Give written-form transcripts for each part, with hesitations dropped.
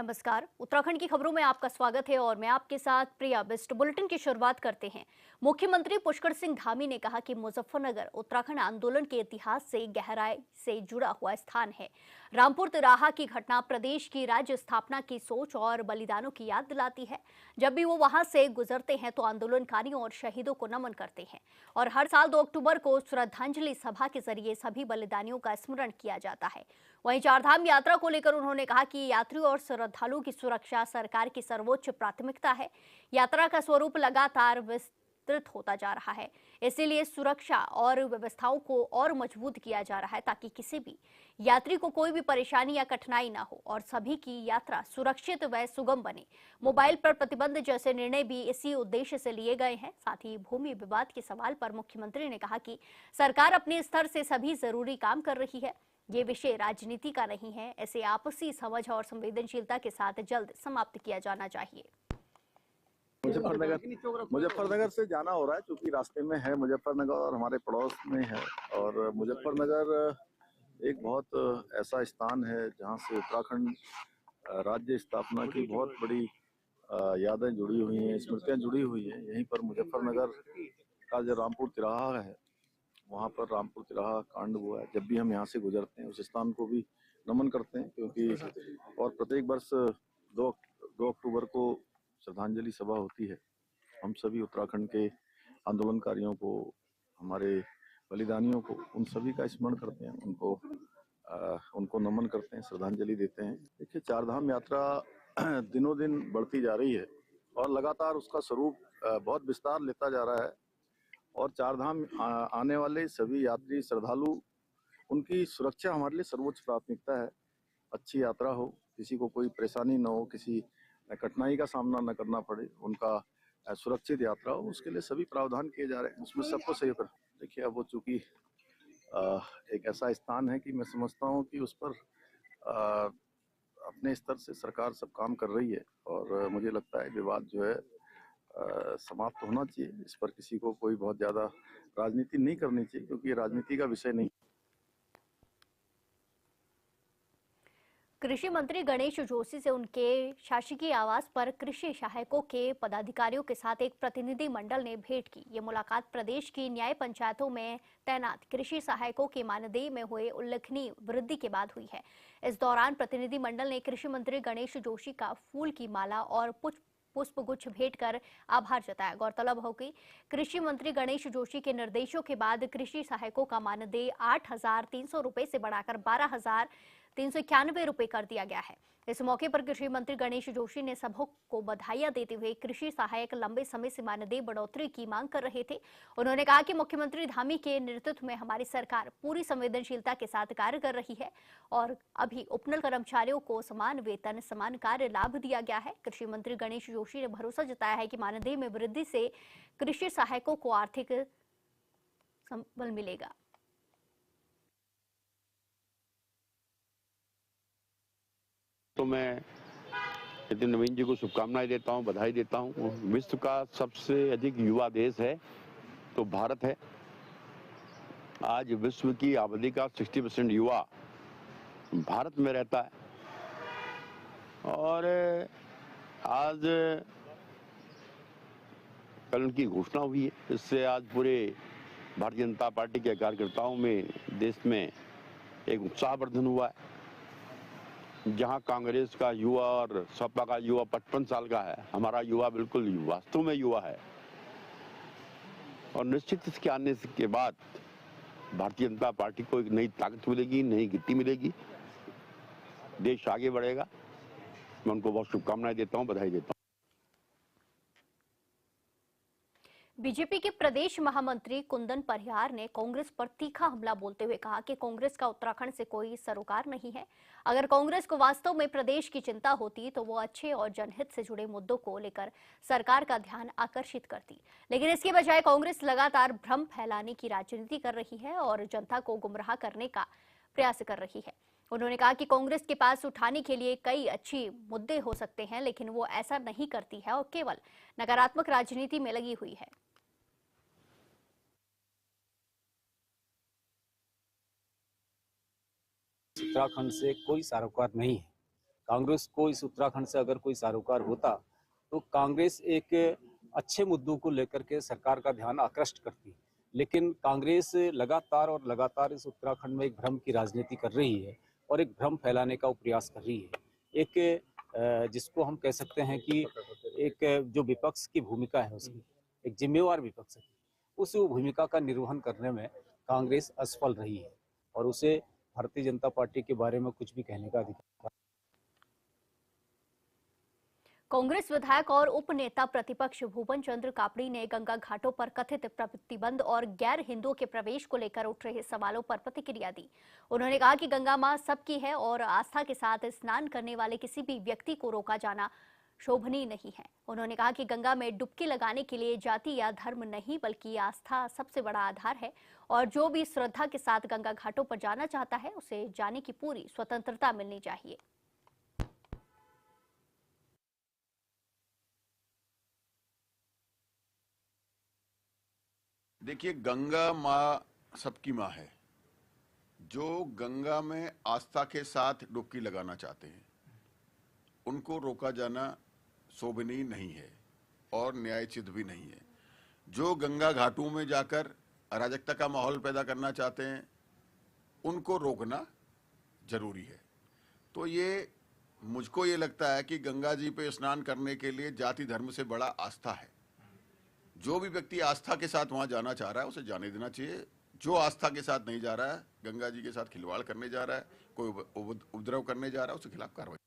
नमस्कार। उत्तराखंड की खबरों में आपका स्वागत है और मैं आपके साथ प्रिया बिस्ट। बुलेटिन की शुरुआत करते हैं। मुख्यमंत्री पुष्कर सिंह धामी ने कहा कि मुजफ्फरनगर उत्तराखंड आंदोलन के इतिहास से गहराई से जुड़ा हुआ स्थान है। रामपुर तिराहा की घटना प्रदेश की राज्य स्थापना की सोच और बलिदानों की याद दिलाती है। जब भी वो वहां से गुजरते हैं तो आंदोलनकारियों और शहीदों को नमन करते हैं और हर साल 2 अक्टूबर को श्रद्धांजलि सभा के जरिए सभी बलिदानियों का स्मरण किया जाता है। वहीं चारधाम यात्रा को लेकर उन्होंने कहा कि यात्रियों और श्रद्धालुओं की सुरक्षा सरकार की सर्वोच्च प्राथमिकता है। यात्रा का स्वरूप लगातार विस्तृत होता जा रहा है, इसीलिए सुरक्षा और व्यवस्थाओं को और मजबूत किया जा रहा है ताकि किसी भी यात्री को कोई भी परेशानी या कठिनाई ना हो और सभी की यात्रा सुरक्षित व सुगम बने। मोबाइल पर प्रतिबंध जैसे निर्णय भी इसी उद्देश्य से लिए गए हैं। साथ ही भूमि विवाद के सवाल पर मुख्यमंत्री ने कहा कि सरकार अपने स्तर से सभी जरूरी काम कर रही है। ये विषय राजनीति का नहीं है, ऐसे आपसी समझ और संवेदनशीलता के साथ जल्द समाप्त किया जाना चाहिए। मुजफ्फरनगर से जाना हो रहा है क्योंकि रास्ते में है मुजफ्फरनगर और हमारे पड़ोस में है। और मुजफ्फरनगर एक बहुत ऐसा स्थान है जहां से उत्तराखंड राज्य स्थापना की बहुत बड़ी यादें जुड़ी हुई हैं, स्मृतियां जुड़ी हुई हैं। यहीं पर मुजफ्फरनगर का जो रामपुर तिराहा है, वहाँ पर रामपुर तिराहा कांड हुआ है। जब भी हम यहाँ से गुजरते हैं उस स्थान को भी नमन करते हैं क्योंकि और प्रत्येक वर्ष 2 अक्टूबर को श्रद्धांजलि सभा होती है। हम सभी उत्तराखंड के आंदोलनकारियों को, हमारे बलिदानियों को, उन सभी का स्मरण करते हैं, उनको नमन करते हैं, श्रद्धांजलि देते हैं। देखिए, चारधाम यात्रा दिनों दिन बढ़ती जा रही है और लगातार उसका स्वरूप बहुत विस्तार लेता जा रहा है। और चारधाम आने वाले सभी यात्री श्रद्धालु, उनकी सुरक्षा हमारे लिए सर्वोच्च प्राथमिकता है। अच्छी यात्रा हो, किसी को कोई परेशानी न हो, किसी कठिनाई का सामना न करना पड़े, उनका सुरक्षित यात्रा हो, उसके लिए सभी प्रावधान किए जा रहे हैं। उसमें सबको सहयोग कर। देखिए, अब वो चूंकि एक ऐसा स्थान है कि मैं समझता हूँ कि उस पर अपने स्तर से सरकार सब काम कर रही है और मुझे लगता है विवाद जो है समाप्त होना चाहिए। इस पर किसी को कोई बहुत ज्यादा राजनीति नहीं करनी चाहिए क्योंकि ये राजनीति का विषय नहीं। कृषि मंत्री गणेश जोशी से उनके शासकीय आवास पर कृषि सहायकों के पदाधिकारियों के साथ एक प्रतिनिधि मंडल ने भेंट की। ये मुलाकात प्रदेश की न्याय पंचायतों में तैनात कृषि सहायकों के मानदेय में हुए उल्लेखनीय वृद्धि के बाद हुई है। इस दौरान प्रतिनिधि मंडल ने कृषि मंत्री गणेश जोशी का फूल की माला और पुष्पगुच्छ भेंट कर आभार जताया। गौरतलब हो कि कृषि मंत्री गणेश जोशी के निर्देशों के बाद कृषि सहायकों का मानदेय 8,300 रुपए से बढ़ाकर 12,391 रुपए कर दिया गया है। इस मौके पर कृषि मंत्री गणेश जोशी ने सभी को बधाइयां देते हुए कृषि सहायक लंबे समय से मानदेय बढ़ोतरी की मांग कर रहे थे। उन्होंने कहा कि मुख्यमंत्री धामी के नेतृत्व में हमारी सरकार पूरी संवेदनशीलता के साथ कार्य कर रही है और अभी उपनल कर्मचारियों को समान वेतन, समान कार्य लाभ दिया गया है। कृषि मंत्री गणेश जोशी ने भरोसा जताया है कि मानदेय में वृद्धि से कृषि सहायकों को आर्थिक संबल मिलेगा। तो मैं नितिन नवीन जी को शुभकामनाएं देता हूं, बधाई देता हूं। विश्व का सबसे अधिक युवा देश है तो भारत है। आज विश्व की आबादी का 60% युवा भारत में रहता है और आज कल उनकी घोषणा हुई है। इससे आज पूरे भारतीय जनता पार्टी के कार्यकर्ताओं में, देश में एक उत्साहवर्धन हुआ है। जहां कांग्रेस का युवा और सपा का युवा 55 साल का है, हमारा युवा बिल्कुल वास्तव में युवा है और निश्चित इसके आने के बाद भारतीय जनता पार्टी को एक नई ताकत मिलेगी, नई गति मिलेगी, देश आगे बढ़ेगा। मैं उनको बहुत शुभकामनाएं देता हूं, बधाई देता हूं। बीजेपी के प्रदेश महामंत्री कुंदन परिहार ने कांग्रेस पर तीखा हमला बोलते हुए कहा कि कांग्रेस का उत्तराखंड से कोई सरोकार नहीं है। अगर कांग्रेस को वास्तव में प्रदेश की चिंता होती तो वो अच्छे और जनहित से जुड़े मुद्दों को लेकर सरकार का ध्यान आकर्षित करती, लेकिन इसके बजाय कांग्रेस लगातार भ्रम फैलाने की राजनीति कर रही है और जनता को गुमराह करने का प्रयास कर रही है। उन्होंने कहा कि कांग्रेस के पास उठाने के लिए कई अच्छे मुद्दे हो सकते हैं, लेकिन वो ऐसा नहीं करती है और केवल नकारात्मक राजनीति में लगी हुई है। उत्तराखंड से कोई सरोकार नहीं है। कांग्रेस को इस उत्तराखंड से अगर कोई सरोकार होता तो कांग्रेस एक अच्छे मुद्दों को लेकर के सरकार का ध्यान आकृष्ट करती, लेकिन कांग्रेस लगातार इस उत्तराखंड में एक भ्रम की राजनीति कर रही है और एक भ्रम फैलाने का प्रयास कर रही है। एक जिसको हम कह सकते हैं कि एक जो विपक्ष की भूमिका है उसकी, एक जिम्मेवार विपक्ष की, उस भूमिका का निर्वहन करने में कांग्रेस असफल रही है और उसे भारतीय जनता पार्टी के बारे में कुछ भी कहने का अधिकार। कांग्रेस विधायक और उप नेता प्रतिपक्ष भूपन चंद्र कापड़ी ने गंगा घाटों पर कथित प्रतिबंध और गैर हिंदुओं के प्रवेश को लेकर उठ रहे सवालों पर प्रतिक्रिया दी। उन्होंने कहा कि गंगा मां सबकी है और आस्था के साथ स्नान करने वाले किसी भी व्यक्ति को रोका जाना शोभनीय नहीं है। उन्होंने कहा कि गंगा में डुबकी लगाने के लिए जाति या धर्म नहीं बल्कि आस्था सबसे बड़ा आधार है और जो भी श्रद्धा के साथ गंगा घाटों पर जाना चाहता है उसे जाने की पूरी स्वतंत्रता मिलनी चाहिए। देखिए, गंगा माँ सबकी माँ है। जो गंगा में आस्था के साथ डुबकी लगाना चाहते हैं उनको रोका जाना शोभनीय नहीं है और न्यायोचित भी नहीं है। जो गंगा घाटों में जाकर अराजकता का माहौल पैदा करना चाहते हैं उनको रोकना जरूरी है। तो मुझको ये लगता है कि गंगा जी पे स्नान करने के लिए जाति धर्म से बड़ा आस्था है। जो भी व्यक्ति आस्था के साथ वहां जाना चाह रहा है उसे जाने देना चाहिए। जो आस्था के साथ नहीं जा रहा है, गंगा जी के साथ खिलवाड़ करने जा रहा है, कोई उपद्रव करने जा रहा है, उसके खिलाफ कार्रवाई।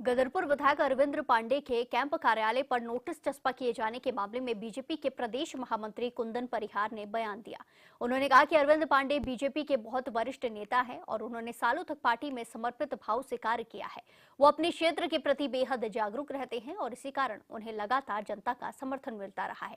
गदरपुर विधायक अरविंद पांडे के कैंप कार्यालय पर नोटिस चस्पा किए जाने के मामले में बीजेपी के प्रदेश महामंत्री कुंदन परिहार ने बयान दिया। उन्होंने कहा कि अरविंद पांडे बीजेपी के बहुत वरिष्ठ नेता हैं और उन्होंने सालों तक पार्टी में समर्पित भाव से कार्य किया है। वो अपने क्षेत्र के प्रति बेहद जागरूक रहते हैं और इसी कारण उन्हें लगातार जनता का समर्थन मिलता रहा है।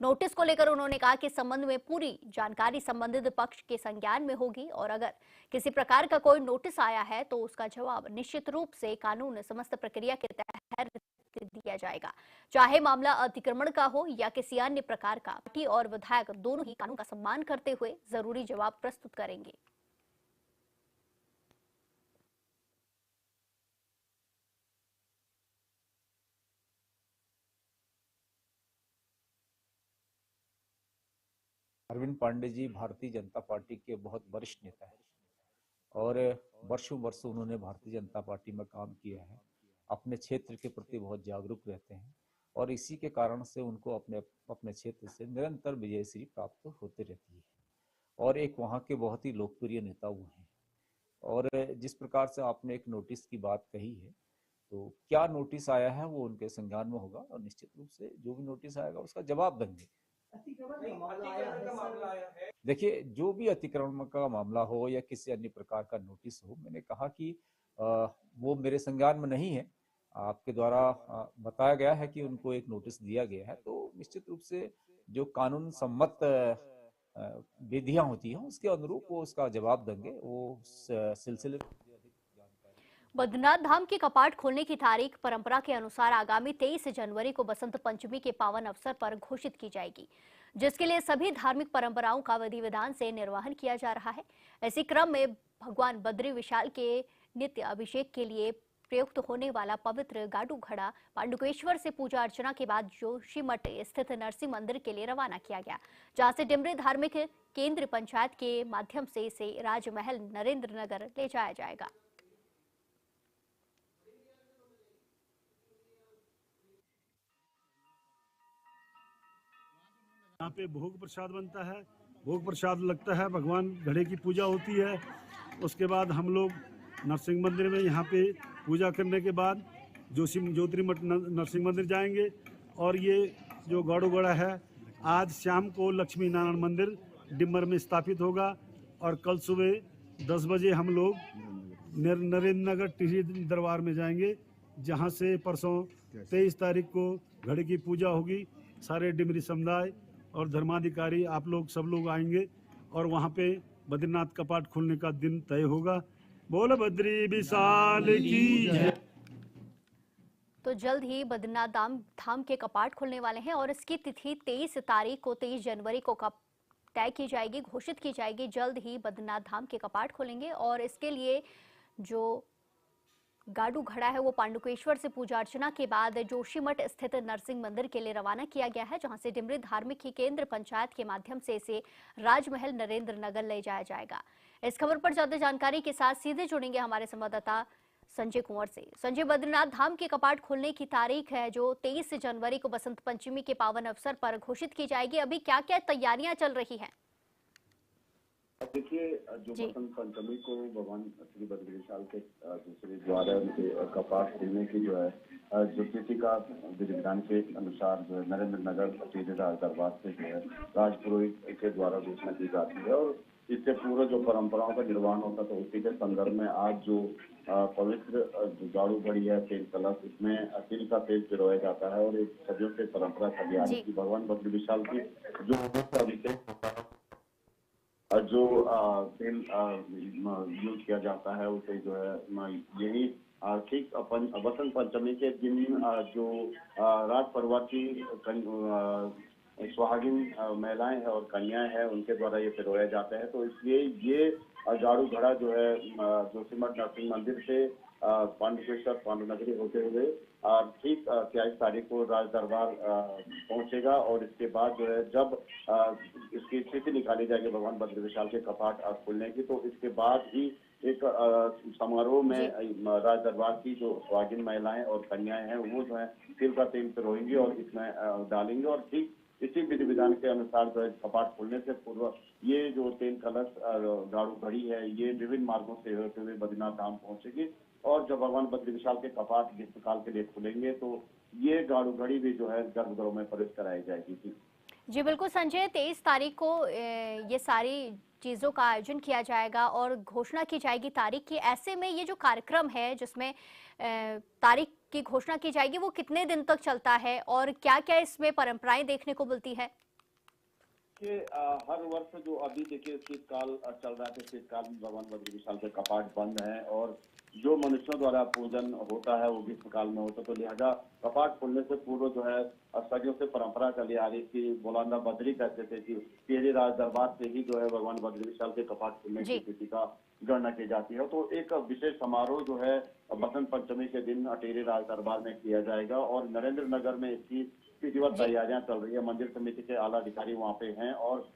नोटिस को लेकर उन्होंने कहा कि संबंध में पूरी जानकारी संबंधित पक्ष के संज्ञान में होगी और अगर किसी प्रकार का कोई नोटिस आया है तो उसका जवाब निश्चित रूप से कानून समस्त प्रक्रिया के तहत दिया जाएगा, चाहे मामला अतिक्रमण का हो या किसी अन्य प्रकार का। पार्टी और विधायक दोनों ही कानून का सम्मान करते हुए जरूरी जवाब प्रस्तुत करेंगे। अरविंद पांडे जी भारतीय जनता पार्टी के बहुत वरिष्ठ नेता हैं और वर्षों वर्षों उन्होंने भारतीय जनता पार्टी में काम किया है। अपने क्षेत्र के प्रति बहुत जागरूक रहते हैं और इसी के कारण से उनको अपने क्षेत्र से निरंतर विजयश्री प्राप्त होती रहती है और एक वहाँ के बहुत ही लोकप्रिय नेता वो हैं। और जिस प्रकार से आपने एक नोटिस की बात कही है, तो क्या नोटिस आया है वो उनके संज्ञान में होगा और निश्चित रूप से जो भी नोटिस आएगा उसका जवाब देंगे। देखिए, जो भी अतिक्रमण का मामला हो या किसी अन्य प्रकार का नोटिस हो, मैंने कहा कि वो मेरे संज्ञान में नहीं है। आपके द्वारा बताया गया है कि उनको एक नोटिस दिया गया है, तो निश्चित रूप से जो कानून सम्मत विधियां होती हैं उसके अनुरूप वो उसका जवाब देंगे। वो सिलसिले बद्रीनाथ धाम के कपाट खोलने की तारीख परंपरा के अनुसार आगामी 23 जनवरी को बसंत पंचमी के पावन अवसर पर घोषित की जाएगी, जिसके लिए सभी धार्मिक परंपराओं का विधि विधान से निर्वहन किया जा रहा है। इसी क्रम में भगवान बद्री विशाल के नित्य अभिषेक के लिए प्रयुक्त होने वाला पवित्र गाडू घड़ा पांडुकेश्वर से पूजा अर्चना के बाद जोशीमठ स्थित नरसिंह मंदिर के लिए रवाना किया गया, जहां से डिमरी धार्मिक केंद्र पंचायत के माध्यम से इसे राजमहल नरेंद्र नगर ले जाया जाएगा। यहाँ पे भोग प्रसाद बनता है, भोग प्रसाद लगता है, भगवान घड़े की पूजा होती है। उसके बाद हम लोग नरसिंह मंदिर में यहाँ पे पूजा करने के बाद ज्योतिर्मठ नरसिंह मंदिर जाएंगे और ये जो गाड़ू घड़ा है आज शाम को लक्ष्मी नारायण मंदिर डिम्बर में स्थापित होगा और कल सुबह 10 बजे हम लोग नरेंद्र नगर टिहरी दरबार में जाएंगे, जहाँ से परसों 23 तारीख को घड़े की पूजा होगी। सारे डिमरी समुदाय और धर्माधिकारी आप लोग सब लोग आएंगे और वहाँ पे बद्रीनाथ कपाट खोलने का दिन तय होगा। बोल बद्री विशाल की जय। तो जल्द ही बद्रीनाथ धाम के कपाट खुलने वाले हैं और इसकी तिथि 23 तारीख को 23 जनवरी को तय की जाएगी, घोषित की जाएगी। जल्द ही बद्रीनाथ धाम के कपाट खोलेंगे और इसके लिए जो गाडू घड़ा है वो पांडुकेश्वर से पूजा अर्चना के बाद जोशीमठ स्थित नरसिंह मंदिर के लिए रवाना किया गया है, जहां से डिमरी धार्मिक ही केंद्र पंचायत के माध्यम से इसे राजमहल नरेंद्र नगर ले जाया जाएगा। इस खबर पर ज्यादा जानकारी के साथ सीधे जुड़ेंगे हमारे संवाददाता संजय कुंवर से। संजय, बद्रीनाथ धाम के कपाट खोलने की तारीख है जो 23 जनवरी को बसंत पंचमी के पावन अवसर पर घोषित की जाएगी। अभी क्या क्या तैयारियां चल रही हैं? देखिए, जो बसंत पंचमी को भगवान श्री बद्री विशाल के दूसरे द्वार है उनके कपाट खोलने की जो है जो तिथि का विधि विधान के अनुसार जो है नरेंद्र नगर सीधेदार दरबार से जो है राज पुरोहित के द्वारा घोषणा की जाती है और इससे पूर्व जो परंपराओं का निर्वहन होता था उसी के संदर्भ में आज जो पवित्र गाड़ू घड़ी है तेल कलश, इसमें तिल का तेल पिरोया जाता है और एक सदियों से परंपरा चली आ रही थी। भगवान बद्री विशाल की जो अभिषेक होता है जो तेल यूज किया जाता है उसे जो है यही ठीक बसंत पंचमी के दिन जो राज परिवार की सुहागिन महिलाएं हैं और कन्याएं हैं उनके द्वारा ये पिरोया जाता है। तो इसलिए ये गाड़ू घड़ा जो है जोशीमठ नरसिंह मंदिर से पांडुकेश्वर पांडुनगरी होते हुए ठीक 23 तारीख को राज दरबार पहुंचेगा और इसके बाद जो है जब इसकी तिथि निकाली जाएगी भगवान बद्री विशाल के कपाट खोलने की, तो इसके बाद ही एक समारोह में राज दरबार की जो सुहागिन महिलाएं और कन्याएं हैं वो जो है तिल का तेल पिरोएंगी और इसमें डालेंगे और ठीक इसी विधि विधान के अनुसार जो है कपाट खोलने से पूर्व ये जो तेल कलश गाड़ू घड़ी है ये विभिन्न मार्गों से होते हुए बद्रीनाथ धाम पहुंचेगी और जब भगवान बद्री विशाल के कपाट ग्रीष्मकाल के लिए खुलेंगे तो ये गाड़ू घड़ी भी जो है गर्भगृह में प्रवेश कराई जाएगी। जी बिल्कुल संजय, 23 तारीख को ये सारी चीज़ों का आयोजन किया जाएगा और घोषणा की जाएगी तारीख की। ऐसे में ये जो कार्यक्रम है जिसमें तारीख की घोषणा की जाएगी वो कितने दिन तक चलता है और क्या क्या इसमें परंपराएं देखने को मिलती है? कि हर वर्ष जो अभी देखिए शीतकाल चल रहा है, शीतकाल में भगवान बद्री विशाल के कपाट बंद हैं और जो मनुष्यों द्वारा पूजन होता है वो ग्रीष्मकाल में होता है, तो लिहाजा कपाट खोलने से पूर्व जो है सदियों से परंपरा चली आ रही थी। बोलांदा बद्री कहते थे कि तेरे राज दरबार से ही जो है भगवान बद्री विशाल के कपाट खोलने की तिथि का गणना की जाती है। तो एक विशेष समारोह जो है बसंत पंचमी के दिन अटेरे राज दरबार में किया जाएगा और नरेंद्र नगर में इसकी विधिवत तैयारियां चल रही है। मंदिर समिति के आला अधिकारी वहाँ पे हैं और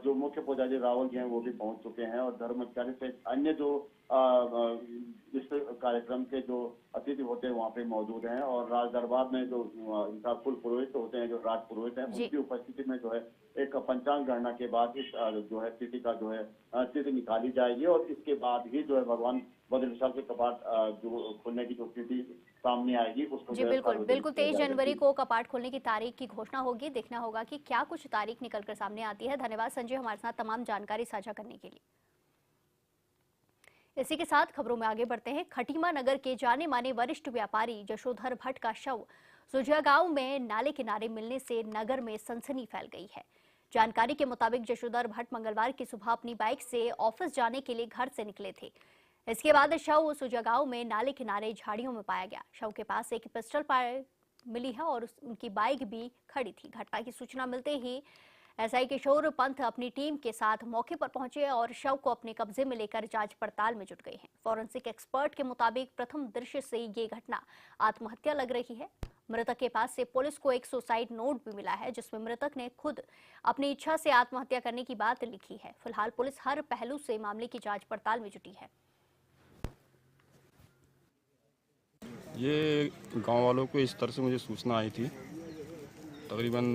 जो मुख्य पुजारी रावल जी हैं वो भी पहुंच चुके हैं और धर्माधिकारी से अन्य जो इस कार्यक्रम के जो अतिथि होते हैं वहाँ पे मौजूद हैं और राज दरबार में जो इनका कुल पुरोहित होते हैं जो राज पुरोहित हैं उनकी उपस्थिति में जो है एक पंचांग गणना के बाद इस जो है तिथि का जो है तिथि निकाली जाएगी और इसके बाद ही जो है भगवान बद्री विशाल के कपाट जो खोलने की जो तिथि सामने आएगी उसको जी बिल्कुल 23 जनवरी को कपाट खोलने की तारीख की घोषणा होगी। देखना होगा कि क्या कुछ तारीख निकलकर सामने आती है। धन्यवाद संजय हमारे साथ तमाम जानकारी साझा करने के लिए। इसी के साथ खबरों में आगे बढ़ते हैं। खटीमा नगर के जाने माने वरिष्ठ व्यापारी जशोधर भट्ट का शव सुजिया गांव में नाले किनारे मिलने से नगर में सनसनी फैल गई है। जानकारी के मुताबिक जशोधर भट्ट मंगलवार की सुबह अपनी बाइक से ऑफिस जाने के लिए घर से निकले थे। इसके बाद शव सुजिया गांव में नाले किनारे झाड़ियों में पाया गया। शव के पास एक पिस्टल मिली है और उनकी बाइक भी खड़ी थी। घटना की सूचना मिलते ही एसआई किशोर पंथ अपनी टीम के साथ मौके पर पहुंचे और शव को अपने कब्जे में लेकर जांच पड़ताल में जुट गए हैं। फॉरेंसिक एक्सपर्ट के मुताबिक प्रथम दृश्य से ये घटना आत्महत्या लग रही है। मृतक के पास से पुलिस को एक सुसाइड नोट भी मिला है जिसमें मृतक ने खुद अपनी इच्छा से आत्महत्या करने की बात लिखी है। फिलहाल पुलिस हर पहलू से मामले की जांच पड़ताल में जुटी है। ये गांव वालों को इस तरह से मुझे सूचना आई थी तकरीबन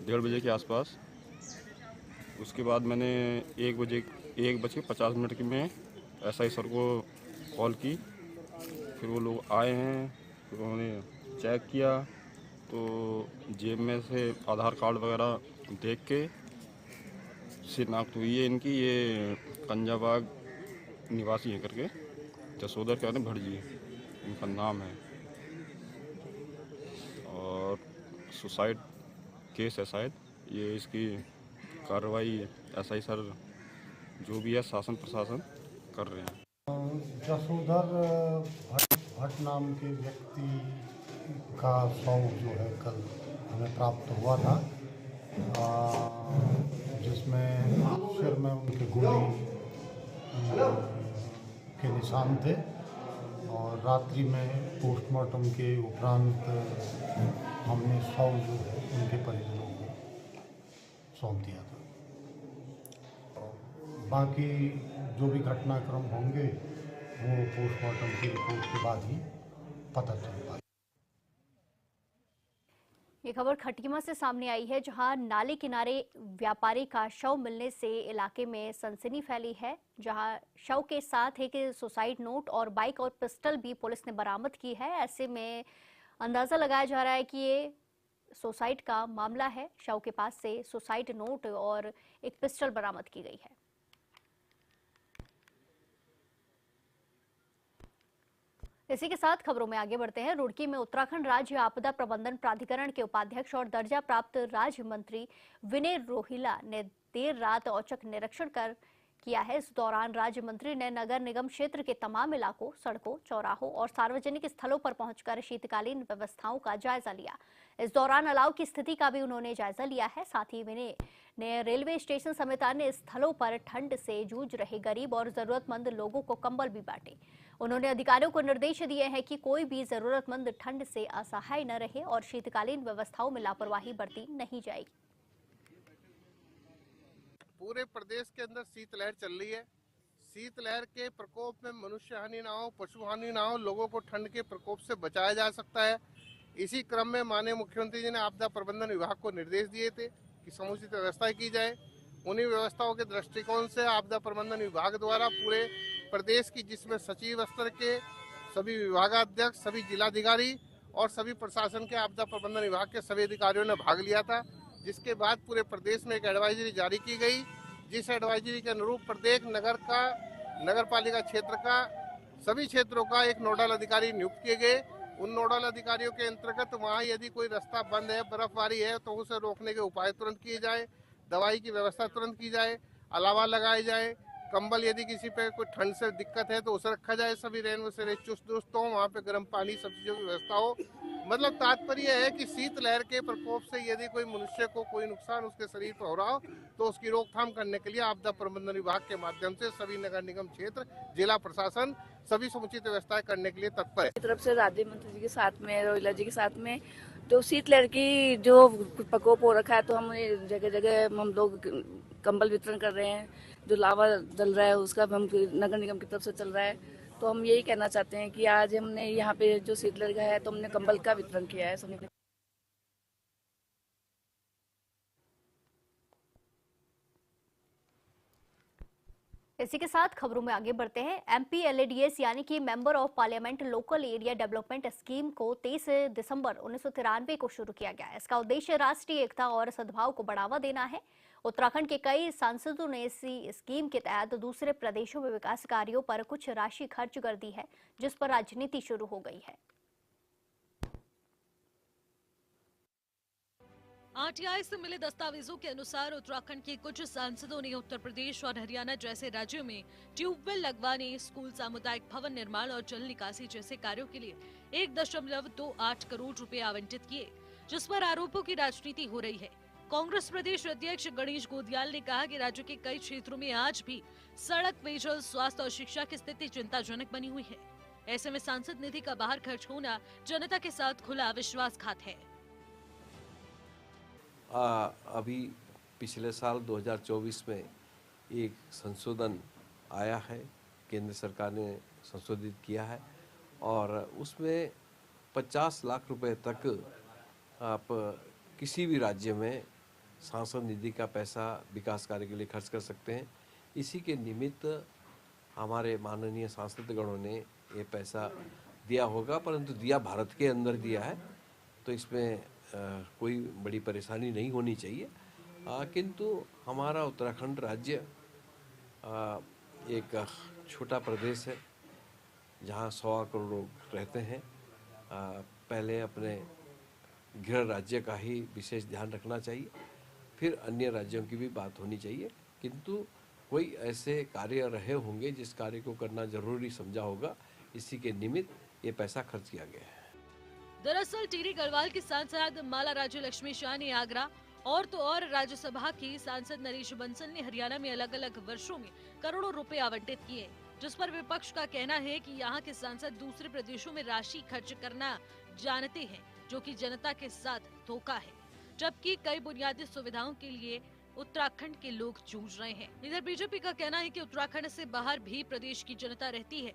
1:30 बजे के आसपास। उसके बाद मैंने 1:50 में एसआई सर को कॉल की। फिर वो लोग आए हैं, फिर उन्होंने चेक किया तो जेब में से आधार कार्ड वगैरह देख के शिनाख्त हुई है इनकी। ये कंजाबाग निवासी है करके जसोधर कहते हैं भट्ट जी इनका नाम है और सुसाइड केस है शायद। ये इसकी कार्रवाई एसआई सर जो भी है शासन प्रशासन कर रहे हैं। जसोधर भट्ट नाम के व्यक्ति का शव जो है कल हमें प्राप्त हुआ था, जिसमें सिर में उनके गोली के निशान थे और रात्रि में पोस्टमार्टम के उपरांत हमने शव जो है उनके परिजनों को सौंप दिया था। बाकी जो भी घटनाक्रम होंगे वो पोस्टमार्टम की रिपोर्ट के बाद ही पता चल पाएगा। ये खबर खटीमा से सामने आई है, जहां नाले किनारे व्यापारी का शव मिलने से इलाके में सनसनी फैली है। जहां शव के साथ एक सुसाइड नोट और बाइक और पिस्टल भी पुलिस ने बरामद की है। ऐसे में अंदाजा लगाया जा रहा है कि ये सुसाइड का मामला है। शव के पास से सुसाइड नोट और एक पिस्टल बरामद की गई है। इसी के साथ खबरों में आगे बढ़ते हैं। रुड़की में उत्तराखंड राज्य आपदा प्रबंधन प्राधिकरण के उपाध्यक्ष और दर्जा प्राप्त राज्य मंत्री विनय रोहिला ने देर रात औचक निरीक्षण किया है। इस दौरान राज्य मंत्री ने नगर निगम क्षेत्र के तमाम इलाकों, सड़कों, चौराहों और सार्वजनिक स्थलों पर पहुंचकर शीतकालीन व्यवस्थाओं का जायजा लिया। इस दौरान अलाव की स्थिति का भी उन्होंने जायजा लिया है। साथ ही विनय ने रेलवे स्टेशन समेत अन्य स्थलों पर ठंड से जूझ रहे गरीब और जरूरतमंद लोगों को कंबल भी बांटे। उन्होंने अधिकारियों को निर्देश दिए हैं कि कोई भी जरूरतमंद ठंड से असहाय न रहे और शीतकालीन व्यवस्थाओं में लापरवाही बरती नहीं जाएगी। पूरे प्रदेश के अंदर शीतलहर चल रही है। शीतलहर के प्रकोप में मनुष्य हानि ना हो, पशु हानि ना हो, लोगों को ठंड के प्रकोप से बचाया जा सकता है। इसी क्रम में माननीय मुख्यमंत्री जी ने आपदा प्रबंधन विभाग को निर्देश दिए थे कि समुचित व्यवस्था की जाए। उन्हीं व्यवस्थाओं के दृष्टिकोण से आपदा प्रबंधन विभाग द्वारा पूरे प्रदेश की, जिसमें सचिव स्तर के सभी विभागाध्यक्ष, सभी जिलाधिकारी और सभी प्रशासन के आपदा प्रबंधन विभाग के सभी अधिकारियों ने भाग लिया था। जिसके बाद पूरे प्रदेश में एक एडवाइजरी जारी की गई, जिस एडवाइजरी के अनुरूप प्रत्येक नगर पालिका क्षेत्र का, सभी क्षेत्रों का एक नोडल अधिकारी नियुक्त किए गए। उन नोडल अधिकारियों के अंतर्गत वहाँ यदि कोई रास्ता बंद है, बर्फबारी है, तो उसे रोकने के उपाय तुरंत किए जाए, दवाई की व्यवस्था तुरंत की जाए, अलावा लगाए जाए, कंबल यदि किसी पे कोई ठंड से दिक्कत है तो उसे रखा जाए, सभी रैन बसेरे चुस्त दुरुस्त हो, वहाँ पे गर्म पानी, सब चीज़ों की व्यवस्था हो। मतलब तात्पर्य है कि शीतलहर के प्रकोप से यदि कोई मनुष्य को कोई नुकसान उसके शरीर पर हो रहा हो तो उसकी रोकथाम करने के लिए आपदा प्रबंधन विभाग के माध्यम से सभी नगर निगम क्षेत्र, जिला प्रशासन सभी समुचित व्यवस्थाएं करने के लिए तत्पर है। तरफ से राज्य मंत्री जी के साथ में, रोहिला जी के साथ में जो शीतलहर की जो प्रकोप हो रखा है, तो हम जगह जगह हम लोग कंबल वितरण कर रहे हैं। जो लावा जल रहा है उसका हम नगर निगम की तरफ से चल रहा है। तो हम यही कहना चाहते हैं कि आज हमने यहाँ पे जो शीतलहर का है तो हमने कंबल का वितरण किया है सबने। इसी के साथ खबरों में आगे बढ़ते हैं। MPLADS यानी कि member of parliament local area development scheme को 23 दिसंबर 1993 को शुरू किया गया। इसका उद्देश्य राष्ट्रीय एकता और सद्भाव को बढ़ावा देना है। उत्तराखंड के कई सांसदों ने इसी स्कीम के तहत दूसरे प्रदेशों में विकास कार्यों पर कुछ राशि खर्च कर दी है, जिस पर राजनीति शुरू हो गई है। RTI से मिले दस्तावेजों के अनुसार उत्तराखंड के कुछ सांसदों ने उत्तर प्रदेश और हरियाणा जैसे राज्यों में ट्यूबवेल लगवाने, स्कूल, सामुदायिक भवन निर्माण और जल निकासी जैसे कार्यों के लिए 1.28 करोड़ रुपए आवंटित किए, जिस पर आरोपों की राजनीति हो रही है। कांग्रेस प्रदेश अध्यक्ष गणेश गोदियाल ने कहा कि राज्य के कई क्षेत्रों में आज भी सड़क, पेयजल, स्वास्थ्य और शिक्षा की स्थिति चिंताजनक बनी हुई है। ऐसे में सांसद निधि का बाहर खर्च होना जनता के साथ खुला विश्वासघात है। अभी पिछले साल 2024 में एक संशोधन आया है, केंद्र सरकार ने संशोधित किया है और उसमें 50 लाख रुपए तक आप किसी भी राज्य में सांसद निधि का पैसा विकास कार्य के लिए खर्च कर सकते हैं। इसी के निमित्त हमारे माननीय सांसदगणों ने ये पैसा दिया होगा, परंतु दिया भारत के अंदर दिया है, तो इसमें कोई बड़ी परेशानी नहीं होनी चाहिए। किंतु हमारा उत्तराखंड राज्य एक छोटा प्रदेश है जहाँ 100 करोड़ लोग रहते हैं। पहले अपने गृह राज्य का ही विशेष ध्यान रखना चाहिए, फिर अन्य राज्यों की भी बात होनी चाहिए। किंतु कोई ऐसे कार्य रहे होंगे जिस कार्य को करना जरूरी समझा होगा, इसी के निमित्त ये पैसा खर्च किया गया है। दरअसल टिहरी गढ़वाल के सांसद माला राज्य लक्ष्मी शाह ने आगरा और तो और राज्यसभा के सांसद नरेश बंसल ने हरियाणा में अलग अलग वर्षों में करोड़ों रुपए आवंटित किए, जिस पर विपक्ष का कहना है कि यहाँ के सांसद दूसरे प्रदेशों में राशि खर्च करना जानते हैं, जो कि जनता के साथ धोखा है, जबकि कई बुनियादी सुविधाओं के लिए उत्तराखंड के लोग जूझ रहे हैं। इधर बीजेपी का कहना है कि उत्तराखंड से बाहर भी प्रदेश की जनता रहती है।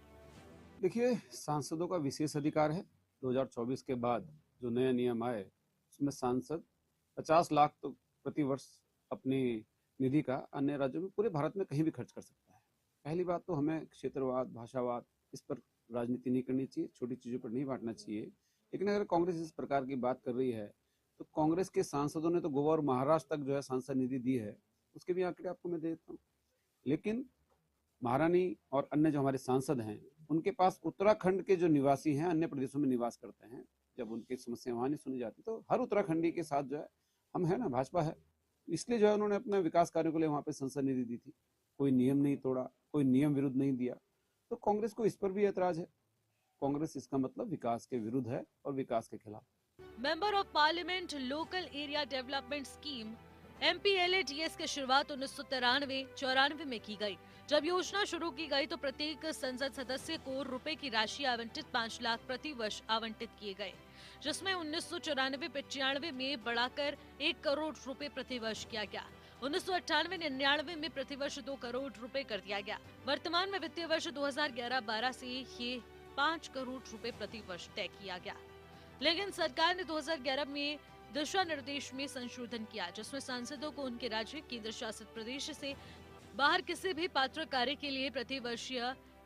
देखिए, सांसदों का विशेष अधिकार है। 2024 के बाद जो नया नियम आए उसमें सांसद 50 लाख तो प्रति वर्ष अपनी निधि का अन्य राज्यों में पूरे भारत में कहीं भी खर्च कर सकता है। पहली बात तो हमें क्षेत्रवाद, भाषावाद, इस पर राजनीति नहीं करनी चाहिए, छोटी चीजों पर नहीं बांटना चाहिए। लेकिन अगर कांग्रेस इस प्रकार की बात कर रही है तो कांग्रेस के सांसदों ने तो गोवा और महाराष्ट्र तक जो है सांसद निधि दी है, उसके भी आंकड़े आपको मैं दे देता हूँ। लेकिन महारानी और अन्य जो हमारे सांसद हैं, उनके पास उत्तराखंड के जो निवासी हैं, अन्य प्रदेशों में निवास करते हैं, जब उनकी समस्या वहां नहीं सुनी जाती तो हर उत्तराखंडी के साथ जो है हम है ना, भाजपा है, इसलिए जो है उन्होंने अपने विकास कार्यों के लिए वहां पे संसद निधि दी थी। कोई नियम नहीं तोड़ा, कोई नियम विरुद्ध नहीं दिया, तो कांग्रेस को इस पर भी ऐतराज है। कांग्रेस इसका मतलब विकास के विरुद्ध है और विकास के खिलाफ। Member of parliament local area development scheme MPLADS की शुरुआत 1993-94 में की गई। जब योजना शुरू की गई तो प्रत्येक संसद सदस्य को रुपए की राशि आवंटित 5 लाख प्रति वर्ष आवंटित किए गए, जिसमें 1994-95 में बढ़ाकर 1 करोड़ रुपए प्रति वर्ष किया गया। 1998-99 में प्रति वर्ष 2 करोड़ रुपए कर दिया गया। वर्तमान में वित्तीय वर्ष 2011-12 से ये 5 करोड़ रुपए प्रति वर्ष तय किया गया। लेकिन सरकार ने 2011 में दिशा निर्देश में संशोधन किया, जिसमें सांसदों को उनके राज्य, केंद्र शासित प्रदेश से बाहर किसी भी पात्र कार्य के लिए प्रति वर्षीय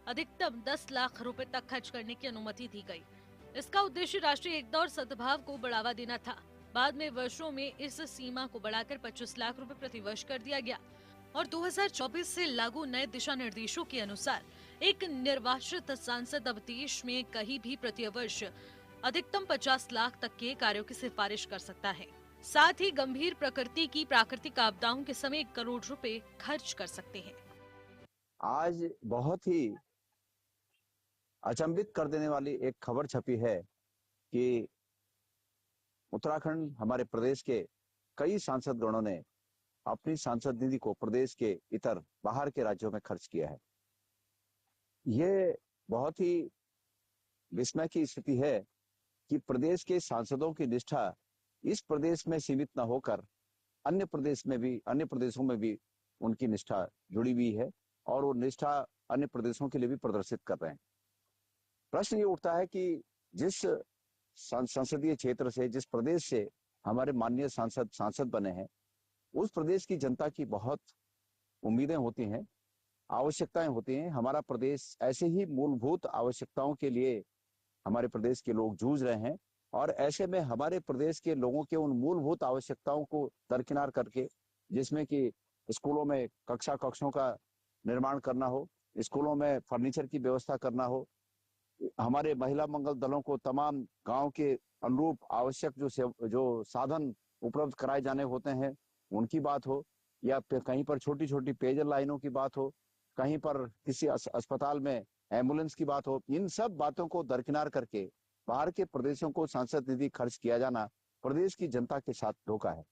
अधिकतम 10 लाख रुपए तक खर्च करने की अनुमति दी गई। इसका उद्देश्य राष्ट्रीय एकता और सद्भाव को बढ़ावा देना था। बाद में वर्षों में इस सीमा को बढ़ाकर 25 लाख रुपए प्रति वर्ष कर दिया गया और 2024 से लागू नए दिशा निर्देशों के अनुसार एक निर्वाचित सांसद अब देश में कहीं भी प्रति वर्ष अधिकतम 50 लाख तक के कार्यों की सिफारिश कर सकता है। साथ ही गंभीर प्रकृति की प्राकृतिक आपदाओं के समय 1 करोड़ रुपए खर्च कर सकते हैं। आज बहुत ही अचंभित कर देने वाली एक खबर छपी है कि उत्तराखंड, हमारे प्रदेश के कई सांसद गणों ने अपनी सांसद निधि को प्रदेश के इतर बाहर के राज्यों में खर्च किया है। ये बहुत ही विस्मय की स्थिति है कि प्रदेश के सांसदों की निष्ठा इस प्रदेश में सीमित न होकर अन्य प्रदेशों में भी उनकी निष्ठा जुड़ी हुई है और वो निष्ठा अन्य प्रदेशों के लिए भी प्रदर्शित कर रहे हैं। प्रश्न ये उठता है कि जिस संसदीय क्षेत्र से, जिस प्रदेश से हमारे माननीय सांसद बने हैं, उस प्रदेश की जनता की बहुत उम्मीदें होती हैं, आवश्यकताएं होती हैं। हमारा प्रदेश ऐसे ही मूलभूत आवश्यकताओं के लिए हमारे प्रदेश के लोग जूझ रहे हैं और ऐसे में हमारे प्रदेश के लोगों के उन मूलभूत आवश्यकताओं को दरकिनार करके, जिसमें कि स्कूलों में कक्षों का निर्माण करना हो, स्कूलों में फर्नीचर की व्यवस्था करना हो, हमारे महिला मंगल दलों को तमाम गांव के अनुरूप आवश्यक जो साधन उपलब्ध कराए जाने होते हैं उनकी बात हो, या कहीं पर छोटी छोटी पेयजल लाइनों की बात हो, कहीं पर किसी अस्पताल में एम्बुलेंस की बात हो, इन सब बातों को दरकिनार करके बाहर के प्रदेशों को सांसद निधि खर्च किया जाना प्रदेश की जनता के साथ धोखा है।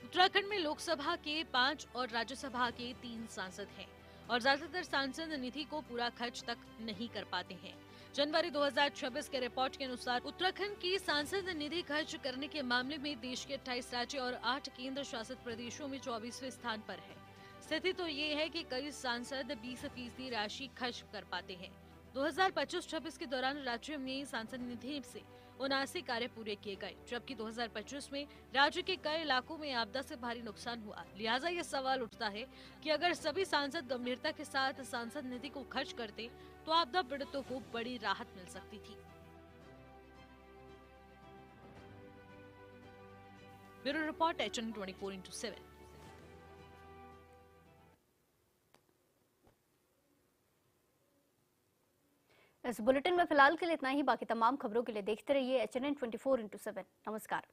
उत्तराखंड में लोकसभा के 5 और राज्यसभा के 3 सांसद हैं और ज्यादातर सांसद निधि को पूरा खर्च तक नहीं कर पाते हैं। जनवरी 2026 के रिपोर्ट के अनुसार उत्तराखंड की सांसद निधि खर्च करने के मामले में देश के 28 राज्य और 8 केंद्र शासित प्रदेशों में 24वें स्थान पर है। स्थिति तो ये है कि कई सांसद 20% राशि खर्च कर पाते हैं। 2025-26 के दौरान राज्य में सांसद निधि से 79 कार्य पूरे किए गए, जबकि 2025 में राज्य के कई इलाकों में आपदा से भारी नुकसान हुआ। लिहाजा ये सवाल उठता है कि अगर सभी सांसद गंभीरता के साथ सांसद निधि को खर्च करते तो आपदा पीड़ितों को बड़ी राहत मिल सकती थी। Bureau report HN 24/7। इस बुलेटिन में फिलहाल के लिए इतना ही। बाकी तमाम खबरों के लिए देखते रहिए HN 24/7। नमस्कार।